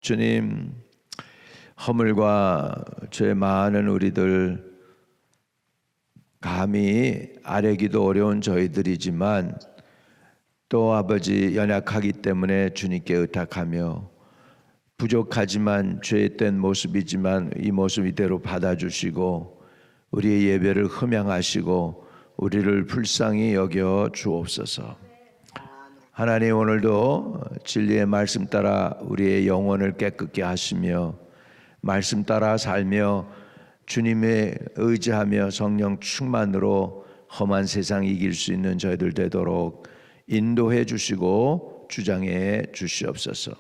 주님, 허물과 죄 많은 우리들, 감히 아뢰기도 어려운 저희들이지만 또 아버지 연약하기 때문에 주님께 의탁하며 부족하지만 죄된 모습이지만 이 모습 이대로 받아주시고 우리의 예배를 흠양하시고 우리를 불쌍히 여겨 주옵소서. 하나님, 오늘도 진리의 말씀 따라 우리의 영혼을 깨끗게 하시며 말씀 따라 살며 주님의 의지하며 성령 충만으로 험한 세상 이길 수 있는 저희들 되도록 인도해 주시고 주장해 주시옵소서.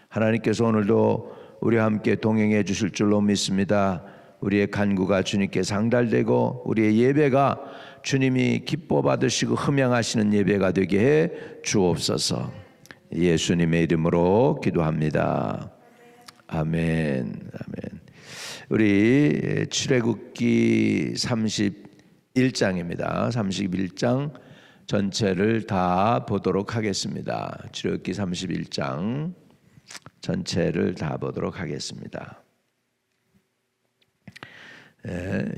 하나님께서 오늘도 우리와 함께 동행해 주실 줄로 믿습니다. 우리의 간구가 주님께 상달되고 우리의 예배가 주님이 기뻐 받으시고 흠양하시는 예배가 되게 해 주옵소서. 예수님의 이름으로 기도합니다. 아멘. 아멘. 우리 출애굽기 31장입니다. 31장 전체를 다 보도록 하겠습니다. 출애굽기 31장 전체를 다 보도록 하겠습니다.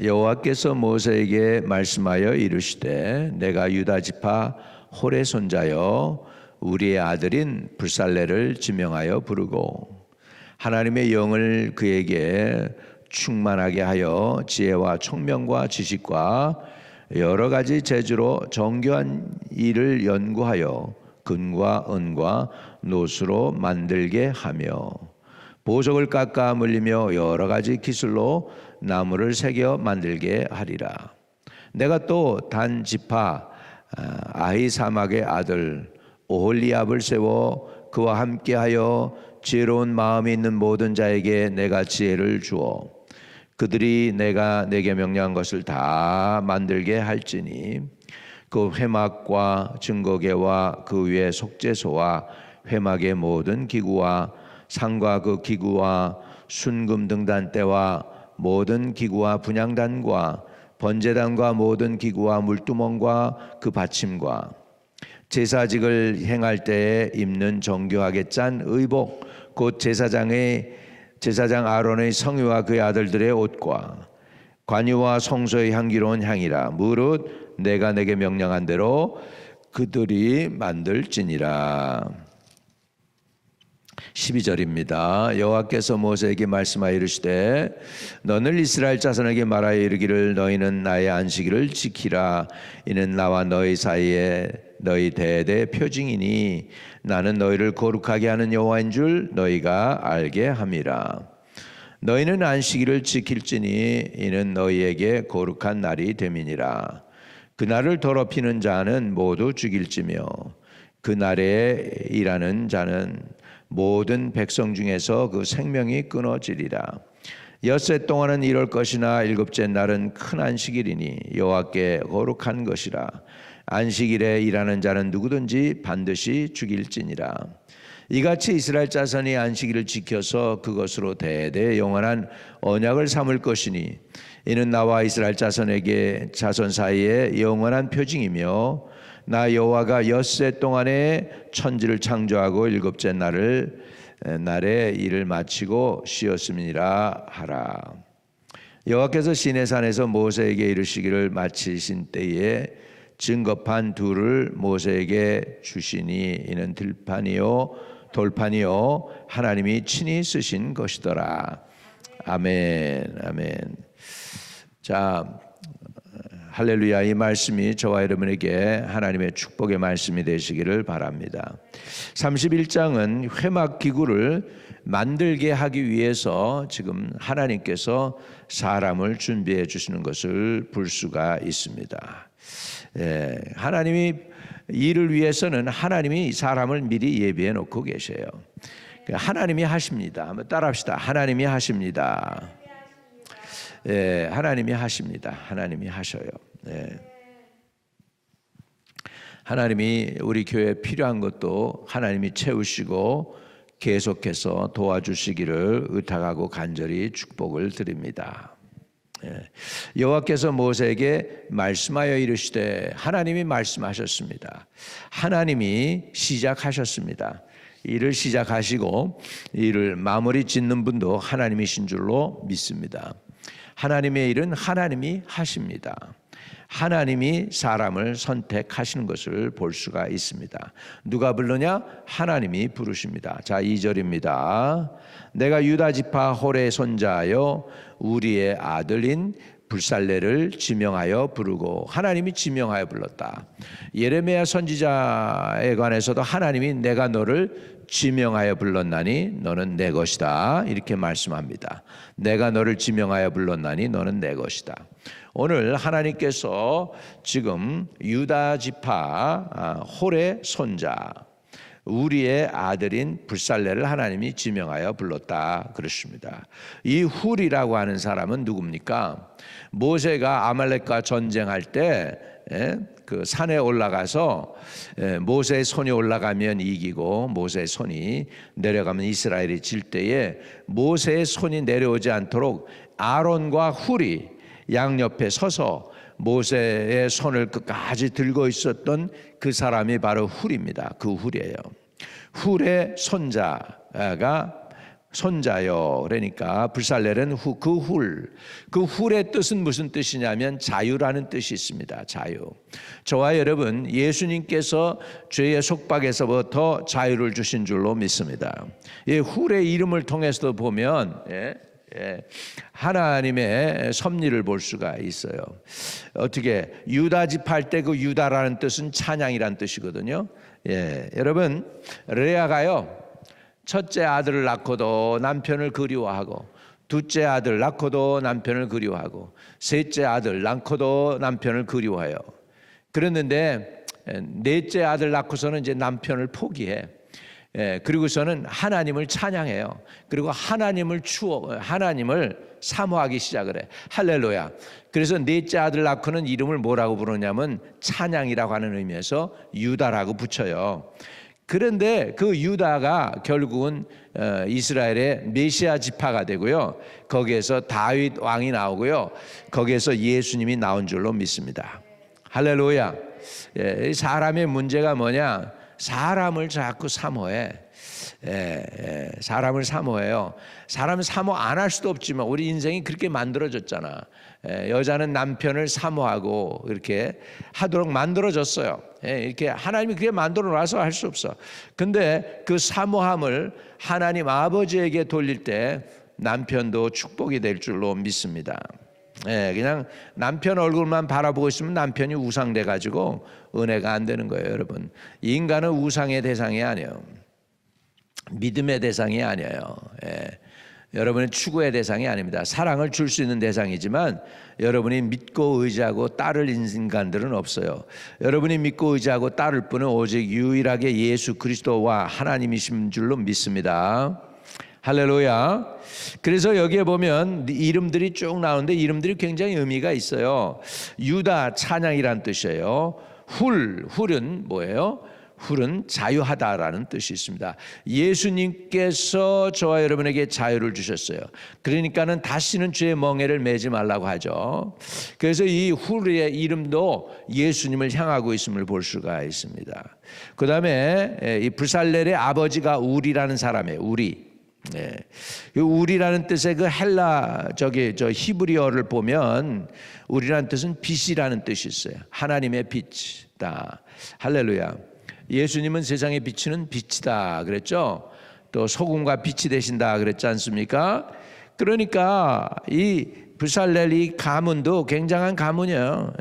여호와께서 모세에게 말씀하여 이르시되 내가 유다 지파 홀의 손자여 우리의 아들인 불살레를 지명하여 부르고 하나님의 영을 그에게 충만하게 하여 지혜와 총명과 지식과 여러 가지 재주로 정교한 일을 연구하여 금과 은과 노수로 만들게 하며 보석을 깎아 물리며 여러 가지 기술로 나무를 새겨 만들게 하리라. 내가 또 단 지파 아히사막의 아들 오홀리압을 세워 그와 함께하여 지혜로운 마음이 있는 모든 자에게 내가 지혜를 주어 그들이 내가 내게 명령한 것을 다 만들게 할지니 그 회막과 증거계와 그 위에 속죄소와 회막의 모든 기구와 상과 그 기구와 순금 등단대와 모든 기구와 분향단과 번제단과 모든 기구와 물두멍과 그 받침과 제사직을 행할 때에 입는 정교하게 짠 의복 곧 제사장 아론의 성유와 그의 아들들의 옷과 관유와 성소의 향기로운 향이라 무릇 내가 내게 명령한 대로 그들이 만들지니라. 12절입니다. 여호와께서 모세에게 말씀하여 이르시되 너는 이스라엘 자손에게 말하여 이르기를 너희는 나의 안식일을 지키라. 이는 나와 너희 사이에 너희 대대 표징이니 나는 너희를 거룩하게 하는 여호와인 줄 너희가 알게 함이라. 너희는 안식일을 지킬지니 이는 너희에게 거룩한 날이 됨이니라. 그날을 더럽히는 자는 모두 죽일지며 그날에 일하는 자는 모든 백성 중에서 그 생명이 끊어지리라. 엿새 동안은 이럴 것이나 일곱째 날은 큰 안식일이니 여호와께 거룩한 것이라. 안식일에 일하는 자는 누구든지 반드시 죽일지니라. 이같이 이스라엘 자손이 안식일을 지켜서 그것으로 대대 영원한 언약을 삼을 것이니 이는 나와 이스라엘 자손에게 자손 사이에 영원한 표징이며 나 여호와가 엿새 동안에 천지를 창조하고 일곱째 날에 일을 마치고 쉬었음이니라 하라. 여호와께서 시내산에서 모세에게 이르시기를 마치신 때에 증거판 둘을 모세에게 주시니 이는 들판이요 돌판이요 하나님이 친히 쓰신 것이더라. 아멘. 아멘. 자, 할렐루야. 이 말씀이 저와 여러분에게 하나님의 축복의 말씀이 되시기를 바랍니다. 31장은 회막 기구를 만들게 하기 위해서 지금 하나님께서 사람을 준비해 주시는 것을 볼 수가 있습니다. 하나님이 일을 위해서는 하나님이 사람을 미리 예비해 놓고 계셔요. 하나님이 하십니다. 한번 따라합시다. 하나님이 하십니다. 하나님이 하십니다. 하나님이 하셔요. 하나님이 우리 교회에 필요한 것도 하나님이 채우시고 계속해서 도와주시기를 의탁하고 간절히 축복을 드립니다. 여호와께서 모세에게 말씀하여 이르시되 하나님이 말씀하셨습니다. 하나님이 시작하셨습니다. 일을 시작하시고 일을 마무리 짓는 분도 하나님이신 줄로 믿습니다. 하나님의 일은 하나님이 하십니다. 하나님이 사람을 선택하시는 것을 볼 수가 있습니다. 누가 부르냐? 하나님이 부르십니다. 자, 2절입니다. 내가 유다 지파 홀의 손자여 우리의 아들인 불살레를 지명하여 부르고, 하나님이 지명하여 불렀다. 예레미야 선지자에 관해서도 하나님이 내가 너를 지명하여 불렀나니 너는 내 것이다, 이렇게 말씀합니다. 내가 너를 지명하여 불렀나니 너는 내 것이다. 오늘 하나님께서 지금 유다 지파 홀의 손자 우리의 아들인 불살레를 하나님이 지명하여 불렀다 그렇습니다. 이 훌이라고 하는 사람은 누굽니까? 모세가 아말렉과 전쟁할 때 그 산에 올라가서 모세의 손이 올라가면 이기고 모세의 손이 내려가면 이스라엘이 질 때에 모세의 손이 내려오지 않도록 아론과 훌이 양옆에 서서 모세의 손을 끝까지 들고 있었던 그 사람이 바로 훌입니다. 그 훌이에요. 훌의 손자요. 그러니까 불살레는 그 훌의 뜻은 무슨 뜻이냐면 자유라는 뜻이 있습니다. 자유. 저와 여러분, 예수님께서 죄의 속박에서부터 자유를 주신 줄로 믿습니다. 이 훌의 이름을 통해서도 보면 하나님의 섭리를 볼 수가 있어요. 어떻게 유다 지파할 때 그 유다라는 뜻은 찬양이라는 뜻이거든요. 여러분, 레아가요 첫째 아들을 낳고도 남편을 그리워하고, 둘째 아들 낳고도 남편을 그리워하고, 셋째 아들 낳고도 남편을 그리워해요. 그랬는데 넷째 아들 낳고서는 이제 남편을 포기해. 그리고서는 하나님을 찬양해요. 그리고 하나님을 사모하기 시작을 해. 할렐루야. 그래서 넷째 아들 낳고는 이름을 뭐라고 부르냐면 찬양이라고 하는 의미에서 유다라고 붙여요. 그런데 그 유다가 결국은 이스라엘의 메시아 지파가 되고요. 거기에서 다윗 왕이 나오고요. 거기에서 예수님이 나온 줄로 믿습니다. 할렐루야. 사람의 문제가 뭐냐? 사람을 자꾸 사모해. 사람을 사모해요. 사람 사모 안 할 수도 없지만 우리 인생이 그렇게 만들어졌잖아. 여자는 남편을 사모하고 이렇게 하도록 만들어졌어요. 이렇게 하나님이 그렇게 만들어 놔서 할 수 없어. 근데 그 사모함을 하나님 아버지에게 돌릴 때 남편도 축복이 될 줄로 믿습니다. 그냥 남편 얼굴만 바라보고 있으면 남편이 우상돼 가지고 은혜가 안 되는 거예요, 여러분. 인간은 우상의 대상이 아니에요. 믿음의 대상이 아니에요. 여러분은 추구의 대상이 아닙니다. 사랑을 줄 수 있는 대상이지만 여러분이 믿고 의지하고 따를 인간들은 없어요. 여러분이 믿고 의지하고 따를 분은 오직 유일하게 예수 그리스도와 하나님이신 줄로 믿습니다. 할렐루야. 그래서 여기에 보면 이름들이 쭉 나오는데 이름들이 굉장히 의미가 있어요. 유다 찬양이란 뜻이에요. 훌은 뭐예요? 훌은 자유하다라는 뜻이 있습니다. 예수님께서 저와 여러분에게 자유를 주셨어요. 그러니까는 다시는 죄의 멍에를 매지 말라고 하죠. 그래서 이 훌의 이름도 예수님을 향하고 있음을 볼 수가 있습니다. 그 다음에 이 불살렐의 아버지가 우리라는 사람이에요. 우리라는 뜻의 그 헬라 저 히브리어를 보면 우리라는 뜻은 빛이라는 뜻이 있어요. 하나님의 빛이다. 할렐루야. 예수님은 세상에 비치는 빛이다 그랬죠. 또 소금과 빛이 되신다 그랬지 않습니까? 그러니까 이 불살렐 이 가문도 굉장한 가문이에요.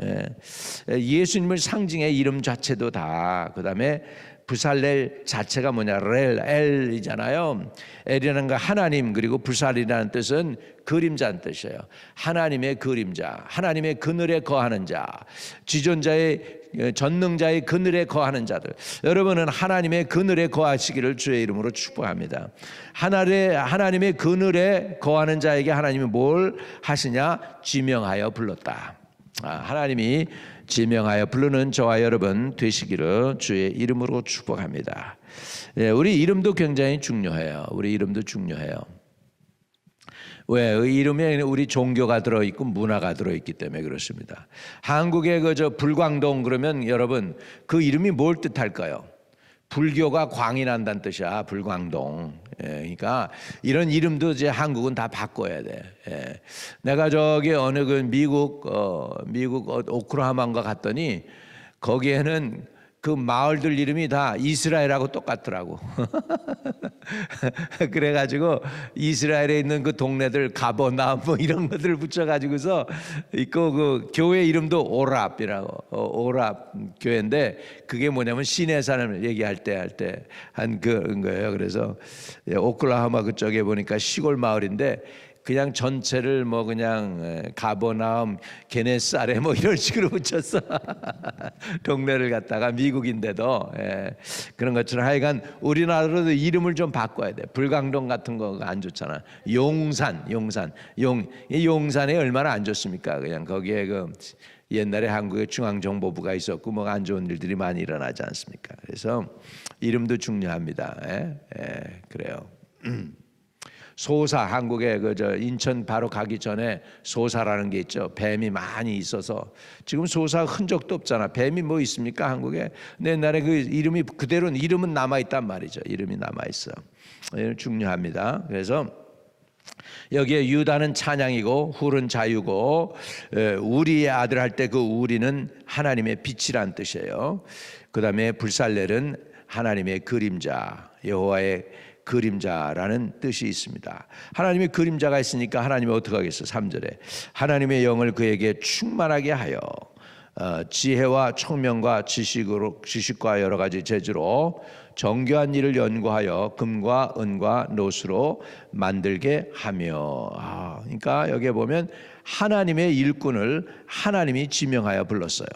예수님을 상징해 이름 자체도 다. 그 다음에 불살렐 자체가 뭐냐? 엘이잖아요. 엘이라는 거 하나님, 그리고 불살이라는 뜻은 그림자는 뜻이에요. 하나님의 그림자, 하나님의 그늘에 거하는 자, 지존자의 전능자의 그늘에 거하는 자들. 여러분은 하나님의 그늘에 거하시기를 주의 이름으로 축복합니다. 하나님의 그늘에 거하는 자에게 하나님이 뭘 하시냐? 지명하여 불렀다. 하나님이 지명하여 부르는 저와 여러분 되시기를 주의 이름으로 축복합니다. 우리 이름도 굉장히 중요해요. 우리 이름도 중요해요. 왜? 이름에 우리 종교가 들어있고 문화가 들어있기 때문에 그렇습니다. 한국의 불광동 그러면 여러분 그 이름이 뭘 뜻할까요? 불교가 광이 난다는 뜻이야. 불광동. 예, 그러니까 이런 이름도 이제 한국은 다 바꿔야 돼. 예. 내가 저기 어느 그 미국 오클라호마인가 갔더니 거기에는 그 마을들 이름이 다 이스라엘하고 똑같더라고. 그래가지고 이스라엘에 있는 그 동네들 가버나 뭐 이런 것들을 붙여가지고서 있고 그 교회 이름도 오랍이라고 오랍 교회인데 그게 뭐냐면 시내산을 얘기할 때 한 그런 거예요. 그래서 오클라호마 그쪽에 보니까 시골 마을인데 그냥 전체를 뭐 그냥 가버나움, 게네사레 뭐 이런 식으로 붙였어. 동네를 갖다가 미국인데도 그런 것처럼 하여간 우리나라로도 이름을 좀 바꿔야 돼. 불광동 같은 거 안 좋잖아. 용산에 얼마나 안 좋습니까? 그냥 거기에 그 옛날에 한국에 중앙정보부가 있었고 뭐 안 좋은 일들이 많이 일어나지 않습니까? 그래서 이름도 중요합니다. 그래요. 소사 한국에 그저 인천 바로 가기 전에 소사라는 게 있죠. 뱀이 많이 있어서 지금 소사 흔적도 없잖아. 뱀이 뭐 있습니까 한국에? 근데 옛날에 그 이름이 그대로 이름은 남아 있단 말이죠. 이름이 남아 있어. 중요합니다. 그래서 여기에 유다는 찬양이고 훌은 자유고 우리의 아들 할 때 그 우리는 하나님의 빛이란 뜻이에요. 그 다음에 불살렐은 하나님의 그림자, 여호와의 그림자라는 뜻이 있습니다. 하나님의 그림자가 있으니까 하나님이 어떻게 하겠어요? 3절에 하나님의 영을 그에게 충만하게 하여 지혜와 총명과 지식과 여러 가지 재주로 정교한 일을 연구하여 금과 은과 노수로 만들게 하며. 그러니까 여기에 보면 하나님의 일꾼을 하나님이 지명하여 불렀어요.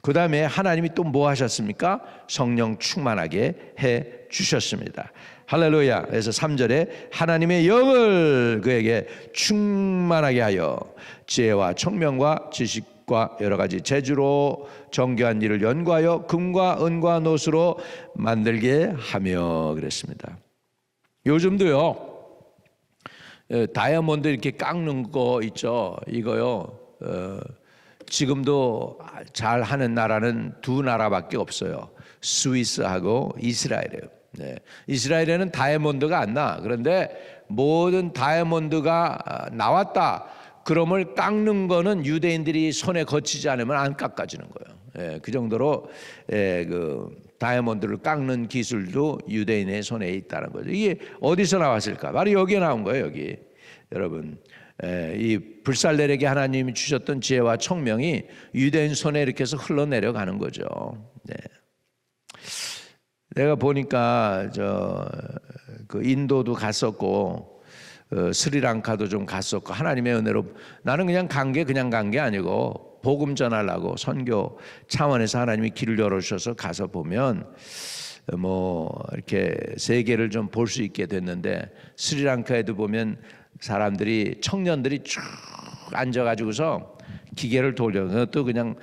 그 다음에 하나님이 또 뭐 하셨습니까? 성령 충만하게 해 주셨습니다. 할렐루야. 그래서 3절에 하나님의 영을 그에게 충만하게 하여 지혜와 총명과 지식과 여러 가지 재주로 정교한 일을 연구하여 금과 은과 노수로 만들게 하며 그랬습니다. 요즘도요 다이아몬드 이렇게 깎는 거 있죠. 이거요 지금도 잘 하는 나라는 두 나라밖에 없어요. 스위스하고 이스라엘이에요. 이스라엘에는 다이아몬드가 안 나. 그런데 모든 다이아몬드가 나왔다. 그럼을 깎는 거는 유대인들이 손에 거치지 않으면 안 깎아지는 거예요. 그 정도로 그 다이아몬드를 깎는 기술도 유대인의 손에 있다는 거죠. 이게 어디서 나왔을까? 바로 여기에 나온 거예요. 여기 여러분. 이 불살렐에게 하나님이 주셨던 지혜와 총명이 유대인 손에 이렇게 해서 흘러내려가는 거죠. 내가 보니까 그 인도도 갔었고 스리랑카도 좀 갔었고 하나님의 은혜로 나는 그냥 간 게 아니고 복음 전하려고 선교 차원에서 하나님이 길을 열어주셔서 가서 보면 뭐 이렇게 세계를 좀 볼 수 있게 됐는데 스리랑카에도 보면 사람들이 청년들이 쭉 앉아가지고서 기계를 돌려 또 그냥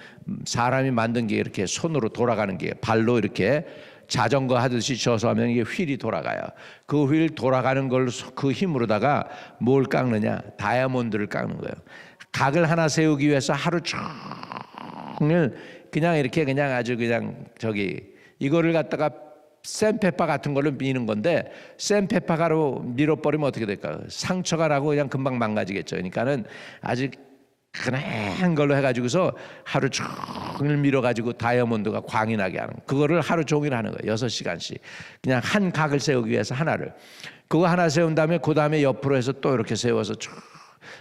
사람이 만든 게 이렇게 손으로 돌아가는 게 발로 이렇게 자전거 하듯이 져서 하면 이게 휠이 돌아가요. 그 휠 돌아가는 걸 그 힘으로다가 뭘 깎느냐? 다이아몬드를 깎는 거예요. 각을 하나 세우기 위해서 하루 종일 그냥 이렇게 그냥 아주 그냥 이거를 갖다가 샌페파 같은 걸로 미는 건데 샌페파가로 밀어버리면 어떻게 될까요? 상처가 나고 그냥 금방 망가지겠죠. 그러니까는 아주 그냥 걸로 해가지고서 하루 종일 밀어가지고 다이아몬드가 광이 나게 하는 그거를 하루 종일 하는 거예요. 6시간씩 그냥 한 각을 세우기 위해서 하나를 그거 하나 세운 다음에 그 다음에 옆으로 해서 또 이렇게 세워서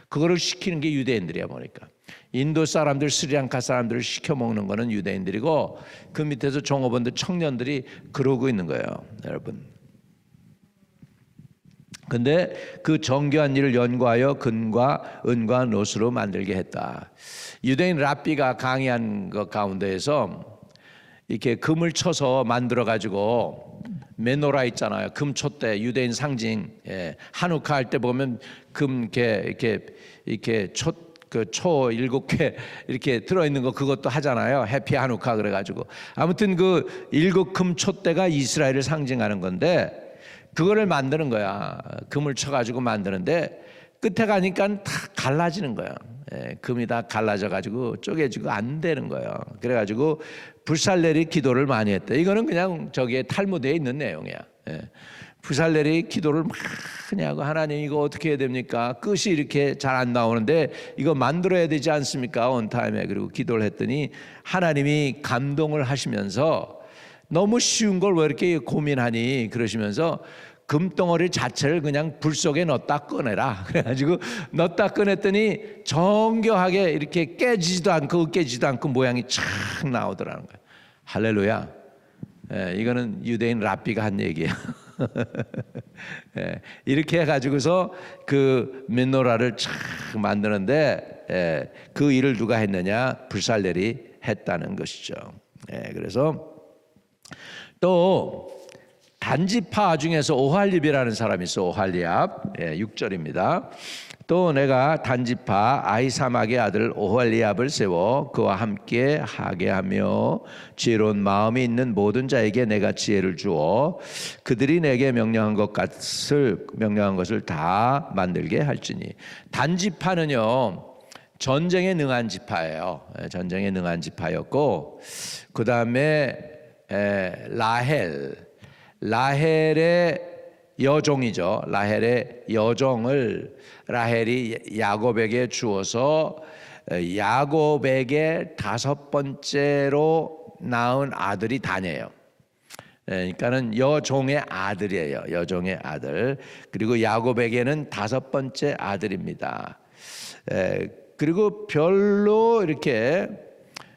그거를 시키는 게 유대인들이야 보니까 인도 사람들 스리랑카 사람들을 시켜 먹는 거는 유대인들이고 그 밑에서 종업원들 청년들이 그러고 있는 거예요. 여러분 근데 그 정교한 일을 연구하여 금과 은과 노수로 만들게 했다. 유대인 랍비가 강의한 것 가운데에서 이렇게 금을 쳐서 만들어 가지고 메노라 있잖아요. 금 촛대 유대인 상징. 한우카 할 때 보면 금 이렇게 초 7개 이렇게 들어있는 거 그것도 하잖아요. 해피 한우카 그래가지고 아무튼 그 7금 촛대가 이스라엘을 상징하는 건데 그거를 만드는 거야. 금을 쳐가지고 만드는데 끝에 가니까 다 갈라지는 거야. 금이 다 갈라져 가지고 쪼개지고 안 되는 거예요. 그래가지고 불살레리 기도를 많이 했대. 이거는 그냥 저기에 탈무드에 있는 내용이야. 불살레리 기도를 많이 하고, 하나님 이거 어떻게 해야 됩니까? 끝이 이렇게 잘 안 나오는데 이거 만들어야 되지 않습니까? 온타임에. 그리고 기도를 했더니 하나님이 감동을 하시면서 너무 쉬운 걸 왜 이렇게 고민하니 그러시면서 금덩어리 자체를 그냥 불 속에 넣었다 꺼내라. 그래가지고 넣었다 꺼냈더니 정교하게 이렇게 깨지지도 않고 으깨지지도 않고 모양이 착 나오더라는 거예요. 할렐루야. 이거는 유대인 랍비가 한 얘기예요. 이렇게 해가지고서 그 메노라를 착 만드는데 그 일을 누가 했느냐? 불살렐이 했다는 것이죠. 그래서 또 단지파 중에서 오할립이라는 사람이 있어. 오할리압 6절입니다. 또 내가 단지파 아히사막의 아들 오할리압을 세워 그와 함께 하게 하며 지혜로운 마음이 있는 모든 자에게 내가 지혜를 주어 그들이 내게 명령한 것을 다 만들게 할지니. 단지파는요 전쟁에 능한 지파예요. 전쟁에 능한 지파였고, 그 다음에 라헬의 여종이죠. 라헬의 여종을 라헬이 야곱에게 주어서 야곱에게 5번째로 낳은 아들이 다니에요. 그러니까는 여종의 아들이에요. 여종의 아들. 그리고 야곱에게는 5번째 아들입니다. 그리고 별로 이렇게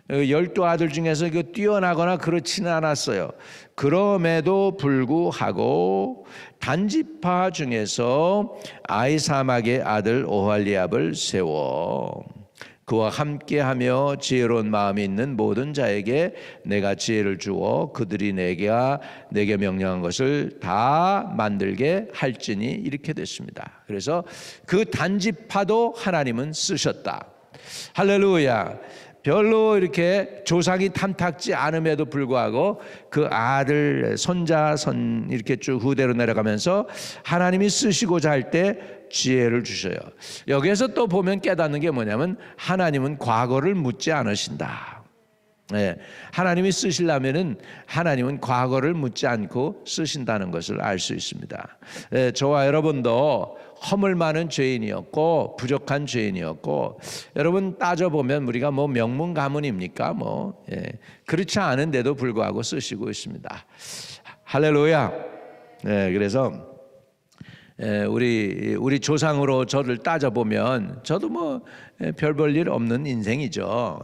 12아들 중에서 뛰어나거나 그렇지는 않았어요. 그럼에도 불구하고 단지파 중에서 아히사막의 아들 오할리압을 세워 그와 함께하며 지혜로운 마음이 있는 모든 자에게 내가 지혜를 주어 그들이 내게 명령한 것을 다 만들게 할지니. 이렇게 됐습니다. 그래서 그 단지파도 하나님은 쓰셨다. 할렐루야. 별로 이렇게 조상이 탐탁지 않음에도 불구하고 그 아들 손자손 이렇게 쭉 후대로 내려가면서 하나님이 쓰시고자 할 때 지혜를 주셔요. 여기에서 또 보면 깨닫는 게 뭐냐면 하나님은 과거를 묻지 않으신다. 하나님이 쓰시려면은 하나님은 과거를 묻지 않고 쓰신다는 것을 알 수 있습니다. 저와 여러분도 허물 많은 죄인이었고 부족한 죄인이었고, 여러분 따져보면 우리가 뭐 명문 가문입니까? 그렇지 않은데도 불구하고 쓰시고 있습니다. 할렐루야. 그래서 우리 조상으로 저를 따져보면 저도 뭐 별 볼 일 없는 인생이죠.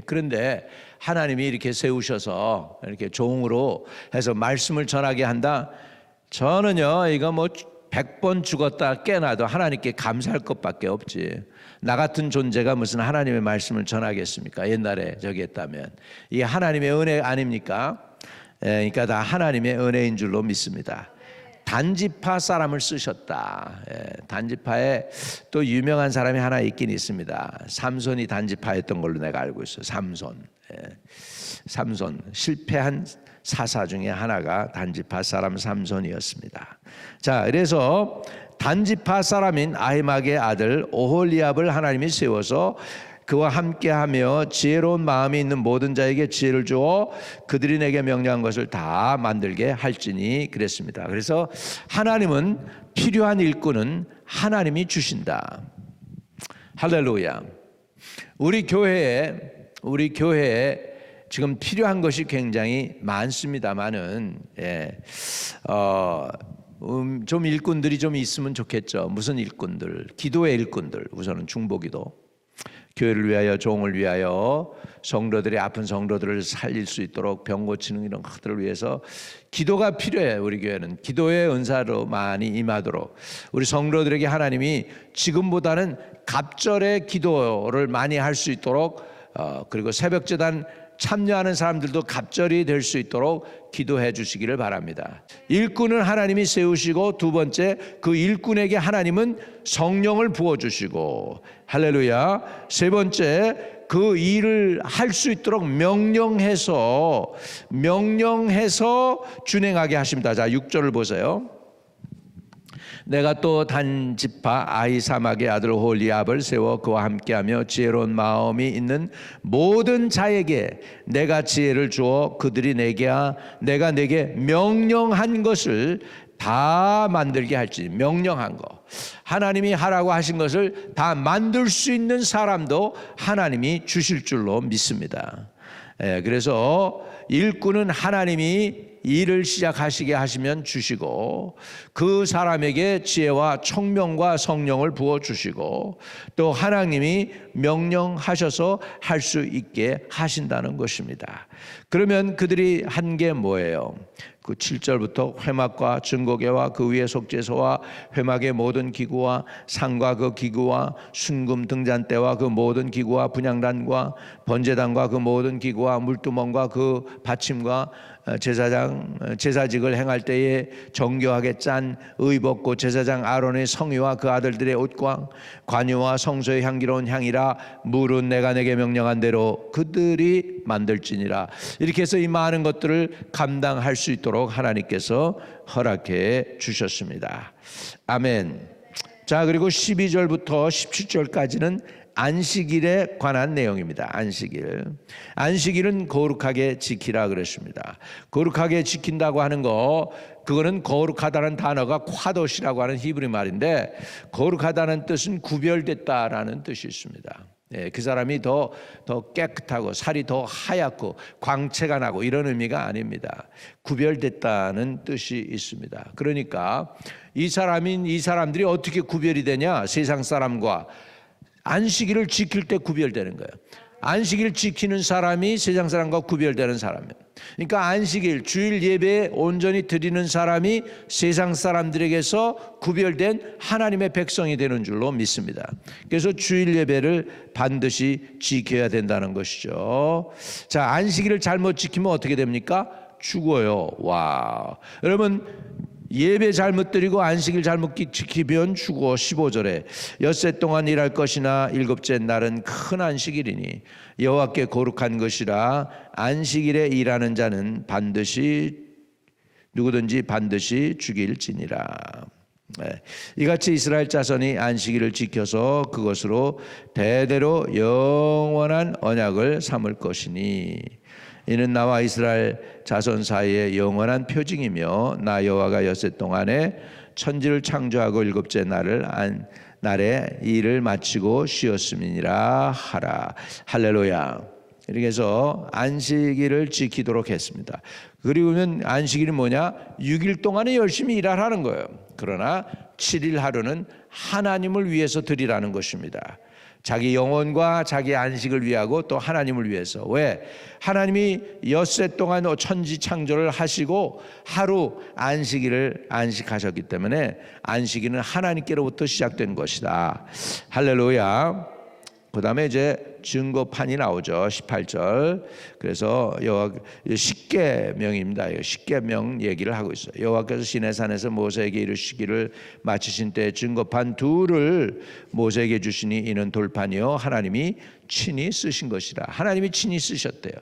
그런데 하나님이 이렇게 세우셔서 이렇게 종으로 해서 말씀을 전하게 한다. 저는요 이거 뭐 100번 죽었다 깨나도 하나님께 감사할 것밖에 없지. 나 같은 존재가 무슨 하나님의 말씀을 전하겠습니까? 옛날에 저기 했다면. 이게 하나님의 은혜 아닙니까? 그러니까 다 하나님의 은혜인 줄로 믿습니다. 단지파 사람을 쓰셨다. 단지파에 또 유명한 사람이 하나 있긴 있습니다. 삼손이 단지파였던 걸로 내가 알고 있어요. 삼손 실패한 사사 중에 하나가 단지파 사람 삼손이었습니다. 자, 그래서 단지파 사람인 아히막의 아들 오홀리압을 하나님이 세워서 그와 함께하며 지혜로운 마음이 있는 모든 자에게 지혜를 주어 그들이 내게 명령한 것을 다 만들게 할지니. 그랬습니다. 그래서 하나님은 필요한 일꾼은 하나님이 주신다. 할렐루야. 우리 교회에 지금 필요한 것이 굉장히 많습니다만은 좀 일꾼들이 좀 있으면 좋겠죠. 무슨 일꾼들? 기도의 일꾼들. 우선은 중보기도. 교회를 위하여, 종을 위하여, 성도들이 아픈 성도들을 살릴 수 있도록 병 고치는 이런 것들을 위해서 기도가 필요해요. 우리 교회는 기도의 은사로 많이 임하도록 우리 성도들에게 하나님이 지금보다는 갑절의 기도를 많이 할 수 있도록, 그리고 새벽제단 참여하는 사람들도 갑절이 될 수 있도록 기도해 주시기를 바랍니다. 일꾼은 하나님이 세우시고, 두 번째 그 일꾼에게 하나님은 성령을 부어주시고, 할렐루야. 세 번째 그 일을 할 수 있도록 명령해서 준행하게 하십니다. 자, 6절을 보세요. 내가 또 단지파 아히사막의 아들 홀리압을 세워 그와 함께하며 지혜로운 마음이 있는 모든 자에게 내가 지혜를 주어 그들이 내가 내게 명령한 것을 다 만들게 할지. 명령한 거, 하나님이 하라고 하신 것을 다 만들 수 있는 사람도 하나님이 주실 줄로 믿습니다. 그래서 일꾼은 하나님이 일을 시작하시게 하시면 주시고, 그 사람에게 지혜와 총명과 성령을 부어주시고, 또 하나님이 명령하셔서 할 수 있게 하신다는 것입니다. 그러면 그들이 한 게 뭐예요? 그 7절부터 회막과 증거궤와 그 위에 속죄소와 회막의 모든 기구와 상과 그 기구와 순금 등잔대와 그 모든 기구와 분향단과 번제단과 그 모든 기구와 물두멍과 그 받침과 제사직을 행할 때에 정교하게 짠 의복고 제사장 아론의 성의와 그 아들들의 옷과 관유와 성소의 향기로운 향이라 물은 내가 내게 명령한 대로 그들이 만들지니라. 이렇게 해서 이 많은 것들을 감당할 수 있도록 하나님께서 허락해 주셨습니다. 아멘. 자, 그리고 12절부터 17절까지는 안식일에 관한 내용입니다. 안식일은 거룩하게 지키라 그랬습니다. 거룩하게 지킨다고 하는 거, 그거는 거룩하다는 단어가 콰도시라고 하는 히브리 말인데, 거룩하다는 뜻은 구별됐다라는 뜻이 있습니다. 그 사람이 더 깨끗하고 살이 더 하얗고 광채가 나고 이런 의미가 아닙니다. 구별됐다는 뜻이 있습니다. 그러니까 이 사람들이 어떻게 구별이 되냐? 세상 사람과 안식일을 지킬 때 구별되는 거예요. 안식일 지키는 사람이 세상 사람과 구별되는 사람이에요. 그러니까 안식일 주일 예배에 온전히 드리는 사람이 세상 사람들에게서 구별된 하나님의 백성이 되는 줄로 믿습니다. 그래서 주일 예배를 반드시 지켜야 된다는 것이죠. 자, 안식일을 잘못 지키면 어떻게 됩니까? 죽어요. 와, 여러분, 예배 잘못 드리고 안식일 잘못 지키면 죽어. 15절에 엿새 동안 일할 것이나 일곱째 날은 큰 안식일이니 여호와께 거룩한 것이라 안식일에 일하는 자는 누구든지 반드시 죽일지니라. 이같이 이스라엘 자손이 안식일을 지켜서 그것으로 대대로 영원한 언약을 삼을 것이니 이는 나와 이스라엘 자손 사이의 영원한 표징이며 나 여호와가 엿새 동안에 천지를 창조하고 일곱째 날에 일을 마치고 쉬었음이니라 하라. 할렐루야. 이렇게 해서 안식일을 지키도록 했습니다. 그리고는 안식일이 뭐냐? 6일 동안에 열심히 일하라는 거예요. 그러나 7일 하루는 하나님을 위해서 드리라는 것입니다. 자기 영혼과 자기 안식을 위하고 또 하나님을 위해서. 왜? 하나님이 엿새 동안 천지 창조를 하시고 하루 안식일을 안식하셨기 때문에 안식일은 하나님께로부터 시작된 것이다. 할렐루야. 그 다음에 이제 증거판이 나오죠. 18절. 그래서 십계명입니다. 십계명 얘기를 하고 있어요. 여호와께서 시내산에서 모세에게 이르시기를 마치신 때 증거판 둘을 모세에게 주시니 이는 돌판이요 하나님이 친히 쓰신 것이라. 하나님이 친히 쓰셨대요.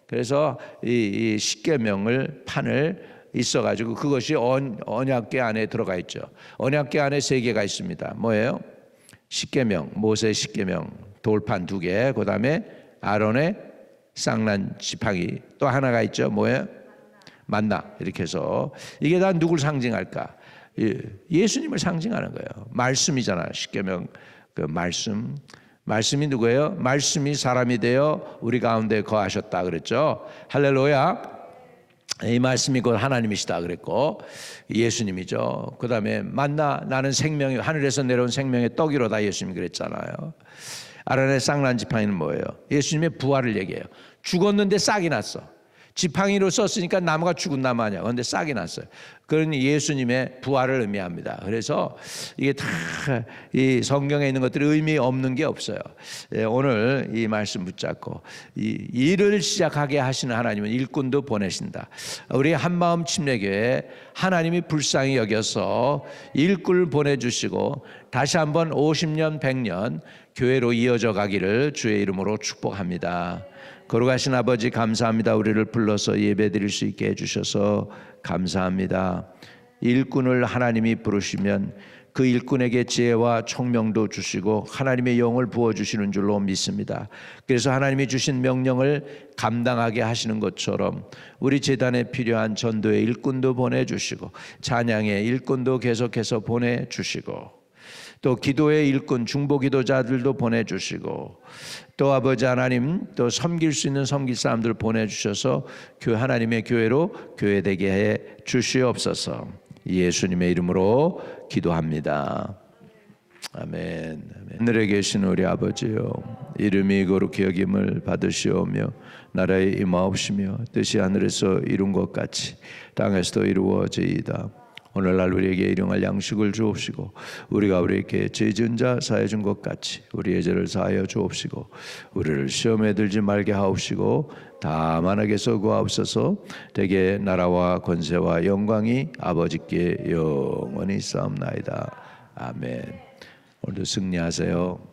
그래서 이 십계명을 판을 있어가지고 그것이 언약궤 안에 들어가 있죠. 언약궤 안에 3개가 있습니다. 뭐예요? 십계명, 모세의 십계명, 돌판 2개, 그 다음에 아론의 쌍난 지팡이 또 하나가 있죠. 뭐예요? 만나. 이렇게 해서 이게 다 누굴 상징할까? 예수님을 상징하는 거예요. 말씀이잖아요. 십계명 그 말씀이 누구예요? 말씀이 사람이 되어 우리 가운데 거하셨다 그랬죠. 할렐루야. 이 말씀이 곧 하나님이시다 그랬고 예수님이죠. 그 다음에 만나 나는 생명이 하늘에서 내려온 생명의 떡이로다 예수님이 그랬잖아요. 아론의 쌍난 지팡이는 뭐예요? 예수님의 부활을 얘기해요. 죽었는데 싹이 났어. 지팡이로 썼으니까 나무가 죽은 나무 아니야. 그런데 싹이 났어요. 그러니 예수님의 부활을 의미합니다. 그래서 이게 다 이 성경에 있는 것들이 의미 없는 게 없어요. 오늘 이 말씀 붙잡고 이 일을 시작하게 하시는 하나님은 일꾼도 보내신다. 우리 한마음 침례교회 하나님이 불쌍히 여겨서 일꾼을 보내주시고 다시 한번 50년 100년 교회로 이어져 가기를 주의 이름으로 축복합니다. 거룩하신 아버지 감사합니다. 우리를 불러서 예배드릴 수 있게 해주셔서 감사합니다. 일꾼을 하나님이 부르시면 그 일꾼에게 지혜와 총명도 주시고 하나님의 영을 부어주시는 줄로 믿습니다. 그래서 하나님이 주신 명령을 감당하게 하시는 것처럼 우리 재단에 필요한 전도의 일꾼도 보내주시고 찬양의 일꾼도 계속해서 보내주시고 또 기도의 일꾼 중보기도자들도 보내주시고 또 아버지 하나님 또 섬길 수 있는 섬길 사람들 보내주셔서 하나님의 교회로 교회되게 해 주시옵소서. 예수님의 이름으로 기도합니다. 아멘. 하늘에 계신 우리 아버지요, 이름이 거룩히 여김을 받으시오며 나라에 임하옵시며 뜻이 하늘에서 이룬 것 같이 땅에서도 이루어지이다. 오늘날 우리에게 일용할 양식을 주옵시고 우리가 우리에게 죄 지은 자 사해 준 것 같이 우리의 죄를 사하여 주옵시고 우리를 시험에 들지 말게 하옵시고 다만 악에서 구하옵소서. 대개 나라와 권세와 영광이 아버지께 영원히 있사옵나이다. 아멘. 오늘도 승리하세요.